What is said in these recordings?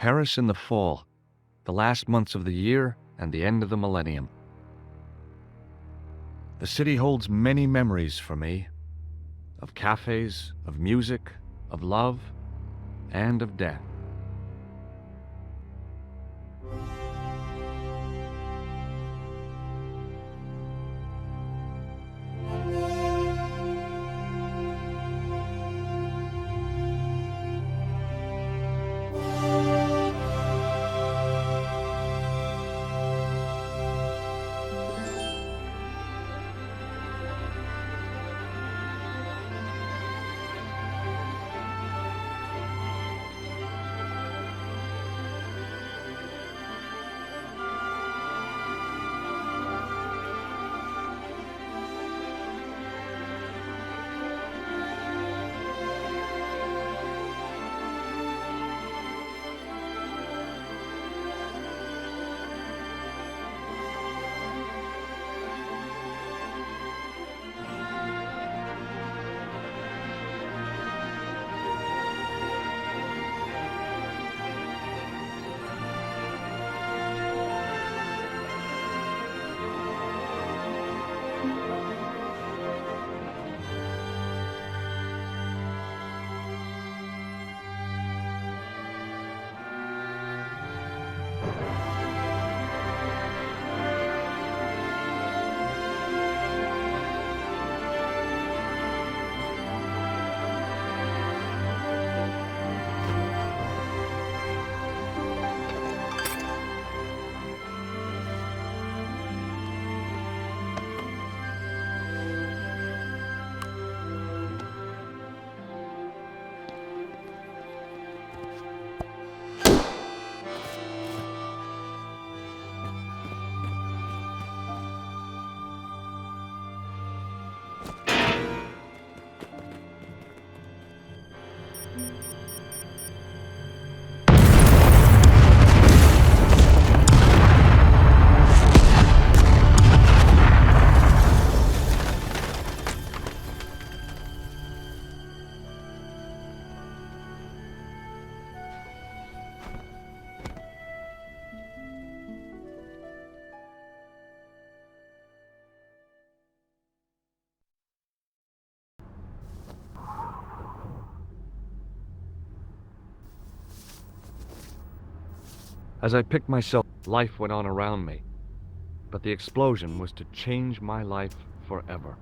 Paris in the fall, the last months of the year and the end of the millennium. The city holds many memories for me, of cafes, of music, of love, and of death. As I picked myself, life went on around me, but the explosion was to change my life forever.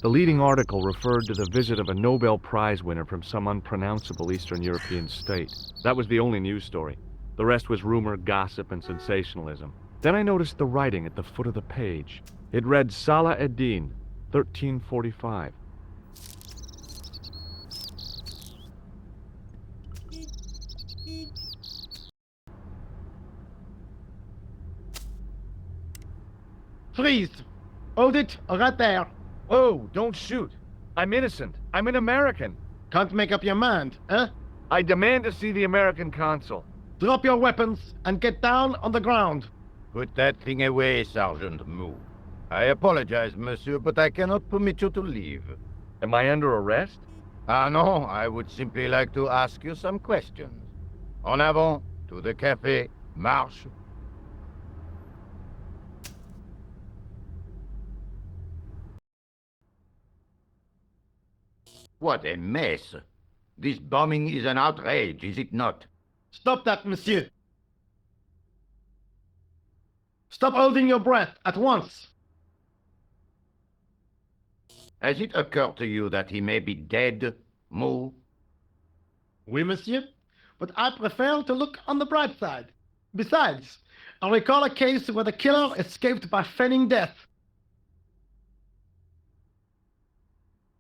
The leading article referred to the visit of a Nobel Prize winner from some unpronounceable Eastern European state. That was the only news story. The rest was rumor, gossip, and sensationalism. Then I noticed the writing at the foot of the page. It read Salah ad-Din, 1345. Freeze! Hold it, right there. Oh, don't shoot. I'm innocent. I'm an American. Can't make up your mind, huh? I demand to see the American consul. Drop your weapons and get down on the ground. Put that thing away, Sergeant Moo. I apologize, monsieur, but I cannot permit you to leave. Am I under arrest? Ah, no, I would simply like to ask you some questions. En avant, to the café, marche. What a mess. This bombing is an outrage, is it not? Stop that, monsieur. Stop holding your breath at once. Has it occurred to you that he may be dead, Moo? Oui, monsieur, but I prefer to look on the bright side. Besides, I recall a case where the killer escaped by feigning death.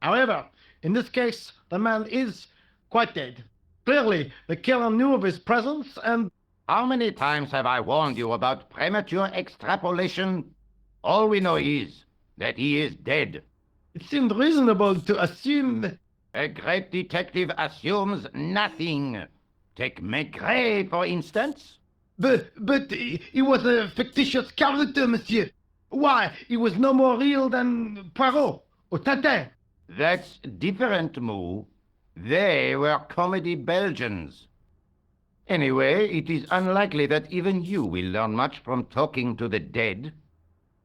However, in this case, the man is quite dead. Clearly, the killer knew of his presence and... How many times have I warned you about premature extrapolation? All we know is that he is dead. It seemed reasonable to assume... A great detective assumes nothing. Take Maigret, for instance. But he was a fictitious character, monsieur. Why, he was no more real than Poirot. Au tatin. That's different, Moo. They were comedy Belgians. Anyway, it is unlikely that even you will learn much from talking to the dead.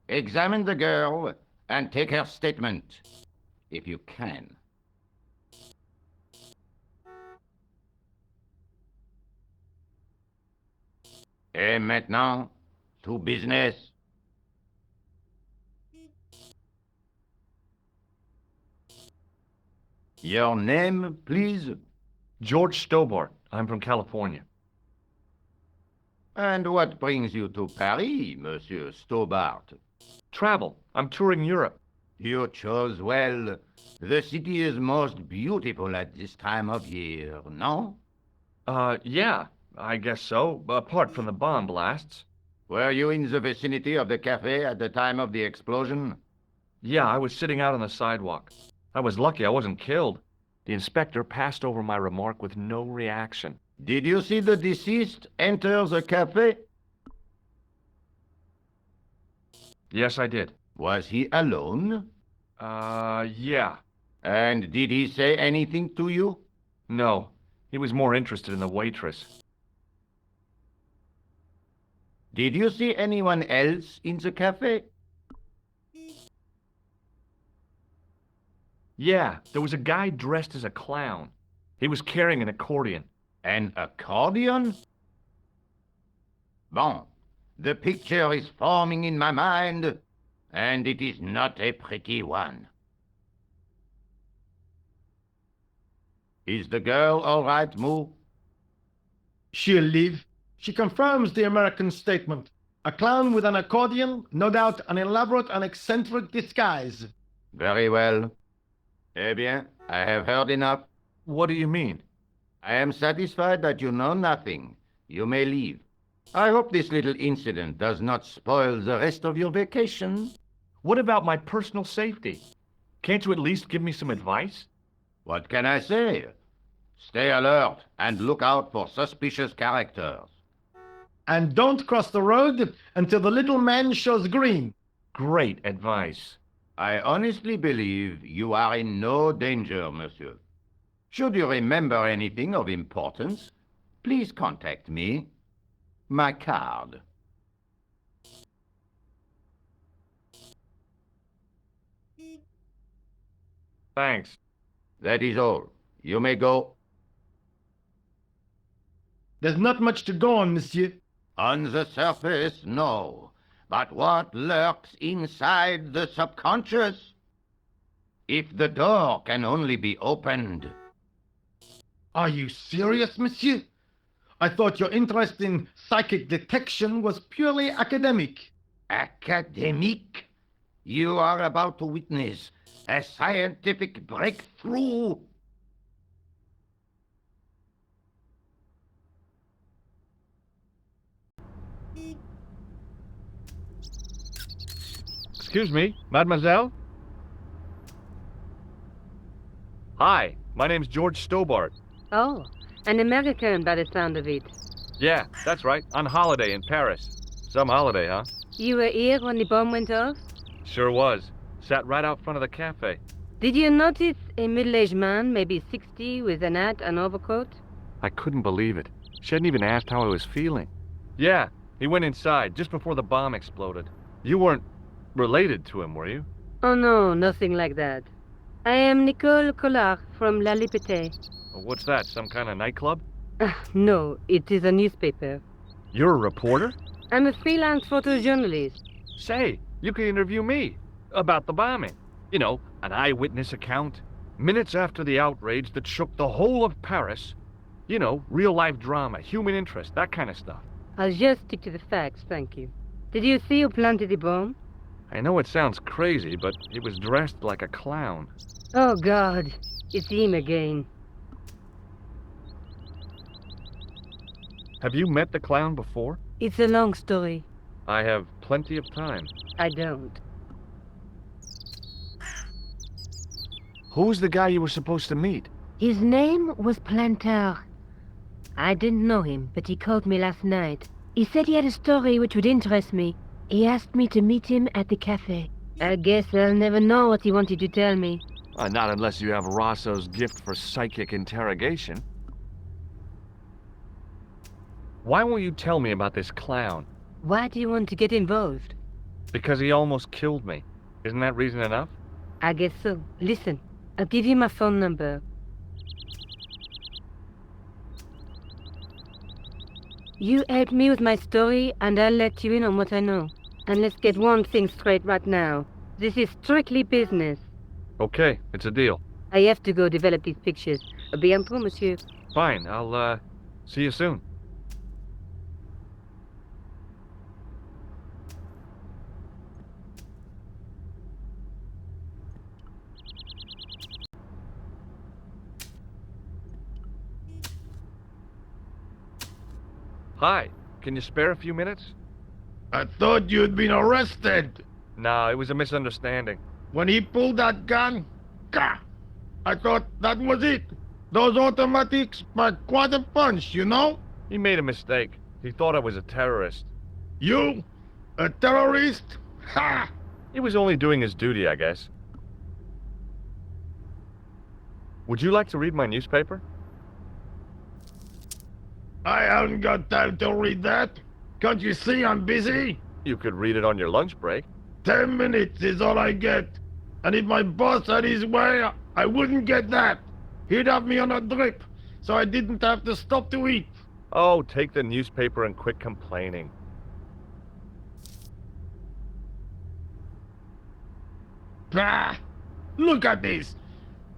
Examine the girl and take her statement, if you can. Et maintenant, to business. Your name, please? George Stobbart. I'm from California. And what brings you to Paris, Monsieur Stobbart? Travel. I'm touring Europe. You chose well. The city is most beautiful at this time of year, no? Yeah, I guess so, apart from the bomb blasts. Were you in the vicinity of the cafe at the time of the explosion? Yeah, I was sitting out on the sidewalk. I was lucky I wasn't killed. The inspector passed over my remark with no reaction. Did you see the deceased enter the cafe? Yes, I did. Was he alone? Yeah. And did he say anything to you? No, he was more interested in the waitress. Did you see anyone else in the cafe? Yeah, there was a guy dressed as a clown. He was carrying an accordion. An accordion? Bon, the picture is forming in my mind, and it is not a pretty one. Is the girl all right, Moo? She'll live. She confirms the American statement. A clown with an accordion, no doubt an elaborate and eccentric disguise. Very well. Eh bien, I have heard enough. What do you mean? I am satisfied that you know nothing. You may leave. I hope this little incident does not spoil the rest of your vacation. What about my personal safety? Can't you at least give me some advice? What can I say? Stay alert and look out for suspicious characters. And don't cross the road until the little man shows green. Great advice. I honestly believe you are in no danger, monsieur. Should you remember anything of importance, please contact me. My card. Thanks. That is all. You may go. There's not much to go on, monsieur. On the surface, no. But what lurks inside the subconscious? If the door can only be opened. Are you serious, monsieur? I thought your interest in psychic detection was purely academic. Academic? You are about to witness a scientific breakthrough. Excuse me, mademoiselle? Hi, my name's George Stobbart. Oh, an American by the sound of it. Yeah, that's right, on holiday in Paris. Some holiday, huh? You were here when the bomb went off? Sure was. Sat right out front of the cafe. Did you notice a middle-aged man, maybe 60, with an hat and overcoat? I couldn't believe it. She hadn't even asked how I was feeling. Yeah, he went inside just before the bomb exploded. You weren't related to him, were you? Oh no, nothing like that. I am Nico Collard from La Liberté. What's that, some kind of nightclub? No, it is a newspaper. You're a reporter? I'm a freelance photojournalist. Say, you can interview me about the bombing. You know, an eyewitness account. Minutes after the outrage that shook the whole of Paris. You know, real-life drama, human interest, that kind of stuff. I'll just stick to the facts, thank you. Did you see who planted the bomb? I know it sounds crazy, but he was dressed like a clown. Oh God, it's him again. Have you met the clown before? It's a long story. I have plenty of time. I don't. Who's the guy you were supposed to meet? His name was Planter. I didn't know him, but he called me last night. He said he had a story which would interest me. He asked me to meet him at the cafe. I guess I'll never know what he wanted to tell me. Not unless you have Rosso's gift for psychic interrogation. Why won't you tell me about this clown? Why do you want to get involved? Because he almost killed me. Isn't that reason enough? I guess so. Listen, I'll give you my phone number. You help me with my story, and I'll let you in on what I know. And let's get one thing straight right now. This is strictly business. Okay, it's a deal. I have to go develop these pictures. À bientôt, monsieur. Fine, I'll, see you soon. Hi, can you spare a few minutes? I thought you'd been arrested. No, it was a misunderstanding. When he pulled that gun, gah, I thought that was it. Those automatics pack quite a punch, you know? He made a mistake. He thought I was a terrorist. You? A terrorist? Ha! He was only doing his duty, I guess. Would you like to read my newspaper? I haven't got time to read that. Can't you see I'm busy? You could read it on your lunch break. 10 minutes is all I get. And if my boss had his way, I wouldn't get that. He'd have me on a drip, so I didn't have to stop to eat. Oh, take the newspaper and quit complaining. Bah! Look at this!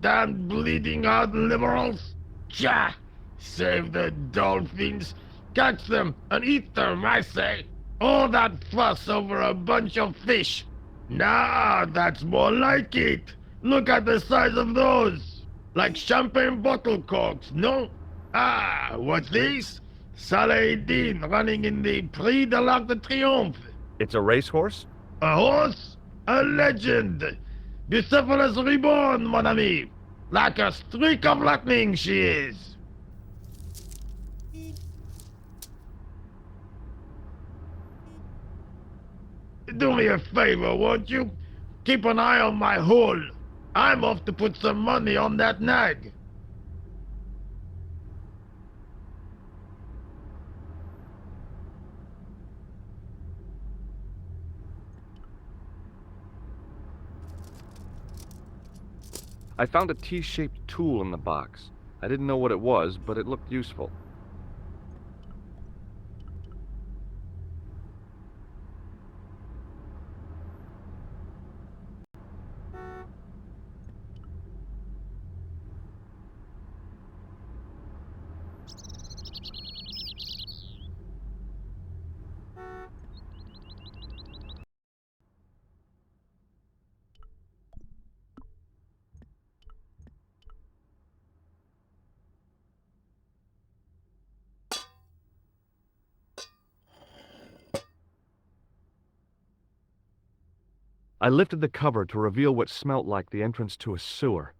Damn bleeding out liberals! Tja! Save the dolphins! Catch them and eat them, I say! All that fuss over a bunch of fish! Nah, that's more like it! Look at the size of those! Like champagne bottle corks, no? Ah, what's this? Saladin running in the Prix de l'Arc de Triomphe! It's a racehorse? A horse? A legend! Bucephalus reborn, mon ami! Like a streak of lightning she is! Do me a favor, won't you? Keep an eye on my hole. I'm off to put some money on that nag. I found a T-shaped tool in the box. I didn't know what it was, but it looked useful. I lifted the cover to reveal what smelt like the entrance to a sewer.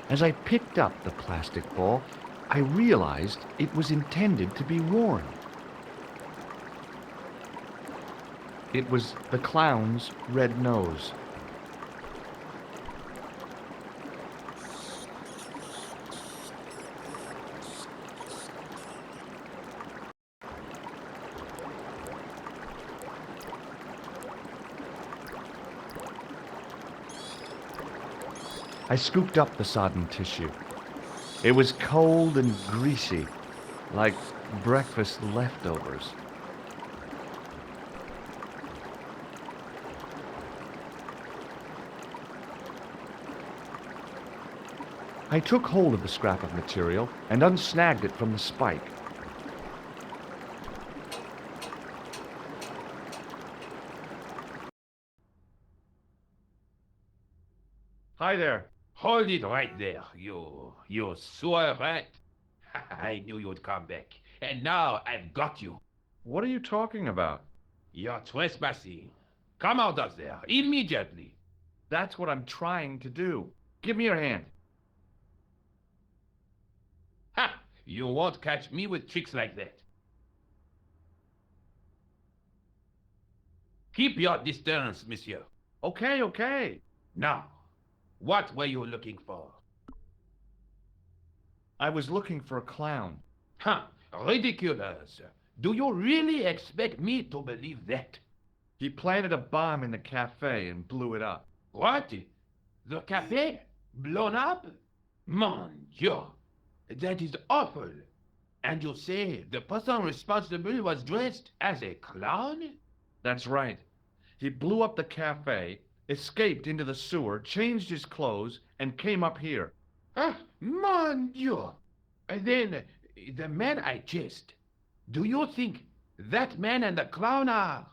As I picked up the plastic ball, I realized it was intended to be worn. It was the clown's red nose. I scooped up the sodden tissue. It was cold and greasy, like breakfast leftovers. I took hold of the scrap of material and unsnagged it from the spike. Hi there. Hold it right there, you sore rat. I knew you'd come back. And now I've got you. What are you talking about? You're trespassing. Come out of there, immediately. That's what I'm trying to do. Give me your hand. Ha! You won't catch me with tricks like that. Keep your distance, monsieur. Okay, okay. Now, what were you looking for? I was looking for a clown. Huh, ridiculous. Do you really expect me to believe that? He planted a bomb in the cafe and blew it up. What? The cafe? Blown up? Mon Dieu, that is awful. And you say the person responsible was dressed as a clown? That's right. He blew up the cafe, escaped into the sewer, changed his clothes, and came up here. Ah, mon Dieu. Then, the man I chased, do you think that man and the clown are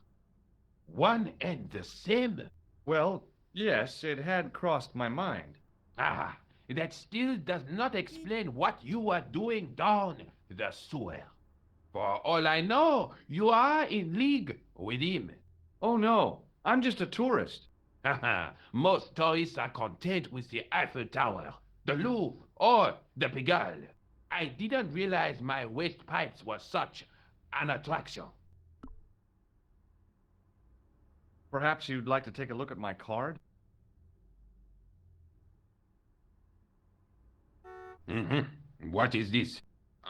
one and the same? Well, yes, it had crossed my mind. Ah, that still does not explain what you were doing down the sewer. For all I know, you are in league with him. Oh no, I'm just a tourist. Haha, most tourists are content with the Eiffel Tower, the Louvre, or the Pigalle. I didn't realize my waste pipes were such an attraction. Perhaps you'd like to take a look at my card? What is this?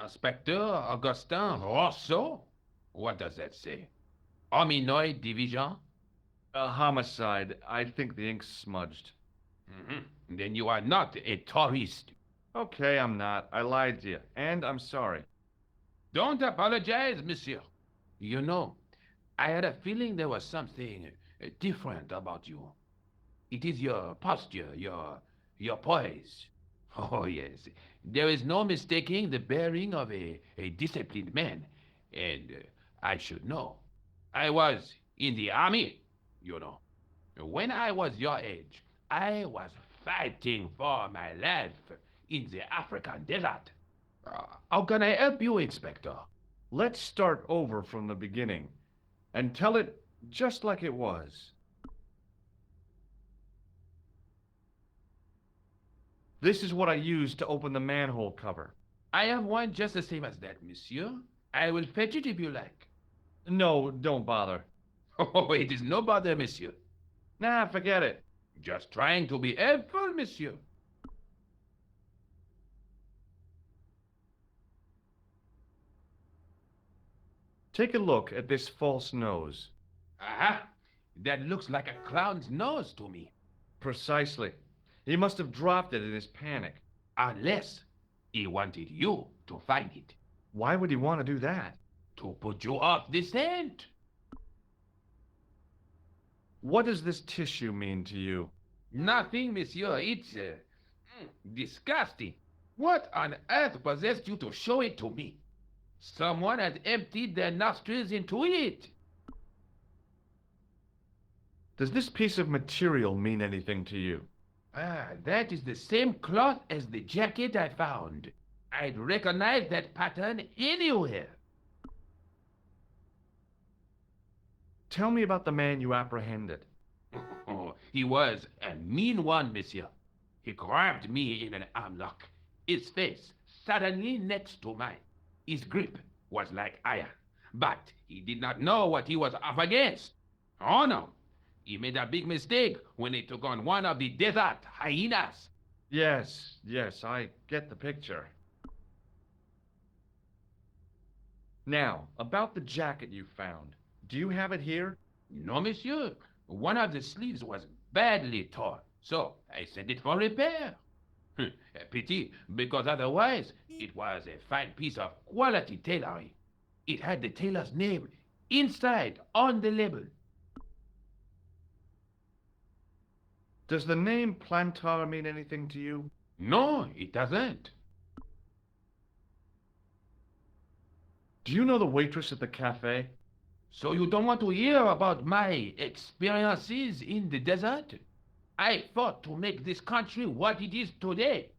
Inspector Augustin Rousseau? What does that say? Hominoid Division? A homicide. I think the ink's smudged. Then you are not a tourist. Okay, I'm not. I lied to you, and I'm sorry. Don't apologize, monsieur. You know, I had a feeling there was something different about you. It is your posture, your poise. Oh, yes. There is no mistaking the bearing of a disciplined man. And I should know. I was in the army, you know. When I was your age, I was fighting for my life in the African desert. How can I help you, Inspector? Let's start over from the beginning and tell it just like it was. This is what I used to open the manhole cover. I have one just the same as that, monsieur. I will fetch it if you like. No, don't bother. Oh, it is no bother, monsieur. Nah, forget it. Just trying to be helpful, monsieur. Take a look at this false nose. Aha! That looks like a clown's nose to me. Precisely. He must have dropped it in his panic. Unless he wanted you to find it. Why would he want to do that? To put you off the scent. What does this tissue mean to you? Nothing, monsieur. It's disgusting. What on earth possessed you to show it to me? Someone had emptied their nostrils into it. Does this piece of material mean anything to you? Ah, that is the same cloth as the jacket I found. I'd recognize that pattern anywhere. Tell me about the man you apprehended. Oh, he was a mean one, monsieur. He grabbed me in an armlock, his face suddenly next to mine. His grip was like iron, but he did not know what he was up against. Oh no, he made a big mistake when he took on one of the desert hyenas. Yes, I get the picture. Now, about the jacket you found. Do you have it here? No, monsieur. One of the sleeves was badly torn, so I sent it for repair. A pity, because otherwise it was a fine piece of quality tailoring. It had the tailor's name inside on the label. Does the name Plantar mean anything to you? No, it doesn't. Do you know the waitress at the cafe? So you don't want to hear about my experiences in the desert? I fought to make this country what it is today.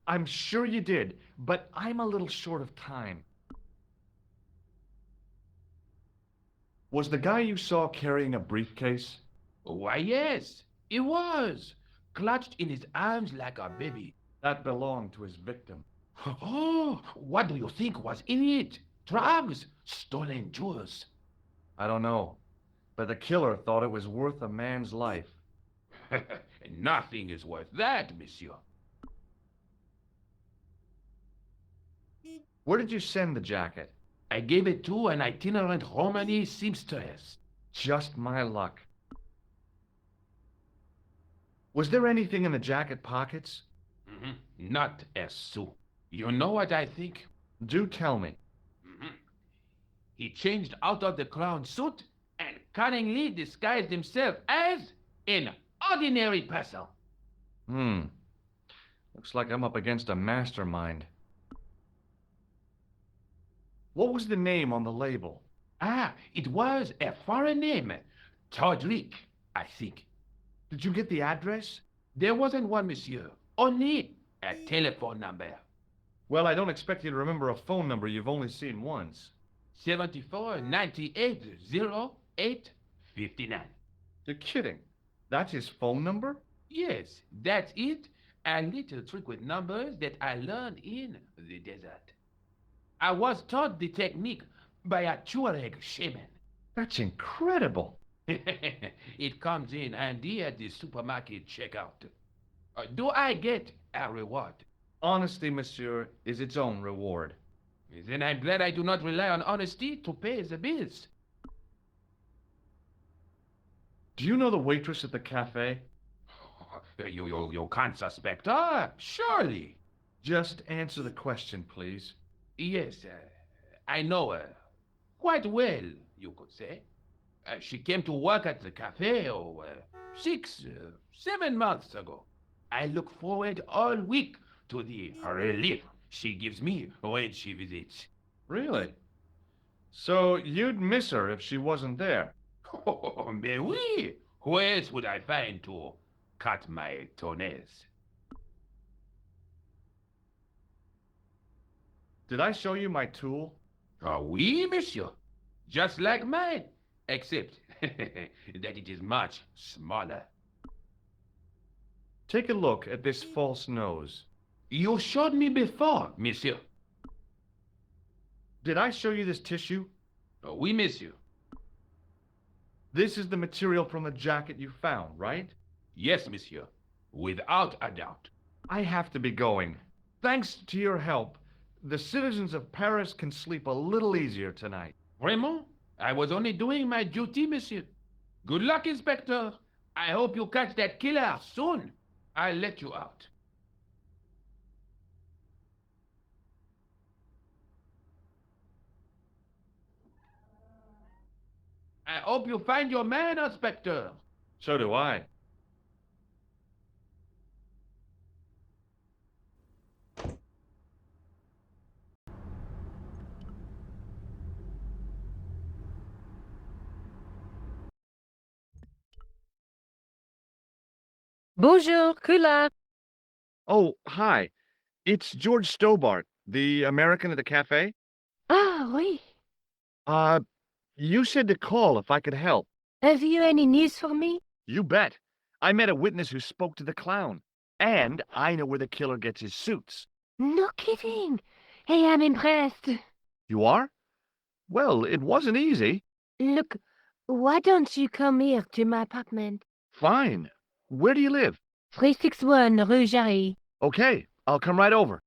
I'm sure you did, but I'm a little short of time. Was the guy you saw carrying a briefcase? Why, yes, it was. Clutched in his arms like a baby. That belonged to his victim. Oh, what do you think was in it? Drugs? Stolen jewels? I don't know, but the killer thought it was worth a man's life. Nothing is worth that, monsieur. Where did you send the jacket? I gave it to an itinerant Romany seamstress. Just my luck. Was there anything in the jacket pockets? Not a sou. You know what I think? Do tell me. He changed out of the clown suit and cunningly disguised himself as an ordinary person. Looks like I'm up against a mastermind. What was the name on the label? Ah, it was a foreign name. Todrick, I think. Did you get the address? There wasn't one, monsieur. Only a telephone number. Well, I don't expect you to remember a phone number you've only seen once. 74 98 08 59. You're kidding. That's his phone number? Yes, that's it. A little trick with numbers that I learned in the desert. I was taught the technique by a Tuareg shaman. That's incredible. It comes in handy at the supermarket checkout. Do I get a reward? Honesty, monsieur, is its own reward. Then I'm glad I do not rely on honesty to pay the bills. Do you know the waitress at the cafe? You can't suspect her, surely. Just answer the question, please. Yes, I know her. Quite well, you could say. She came to work at the cafe 6, 7 months ago. I look forward all week to the relief she gives me when she visits. Really? So you'd miss her if she wasn't there? Oh, mais oui! Who else would I find to cut my toenails? Did I show you my tool? Oui, monsieur. Just like mine, except that it is much smaller. Take a look at this false nose. You showed me before, monsieur. Did I show you this tissue? Oui, monsieur. This is the material from the jacket you found, right? Yes, monsieur. Without a doubt. I have to be going. Thanks to your help, the citizens of Paris can sleep a little easier tonight. Vraiment? I was only doing my duty, monsieur. Good luck, Inspector. I hope you catch that killer soon. I'll let you out. I hope you find your man, Inspector. So do I. Bonjour, Collard. Oh, hi. It's George Stobbart, the American at the cafe. Ah, oui. You said to call if I could help. Have you any news for me? You bet. I met a witness who spoke to the clown. And I know where the killer gets his suits. No kidding. Hey, I'm impressed. You are? Well, it wasn't easy. Look, why don't you come here to my apartment? Fine. Where do you live? 361 Rue Jarry. Okay, I'll come right over.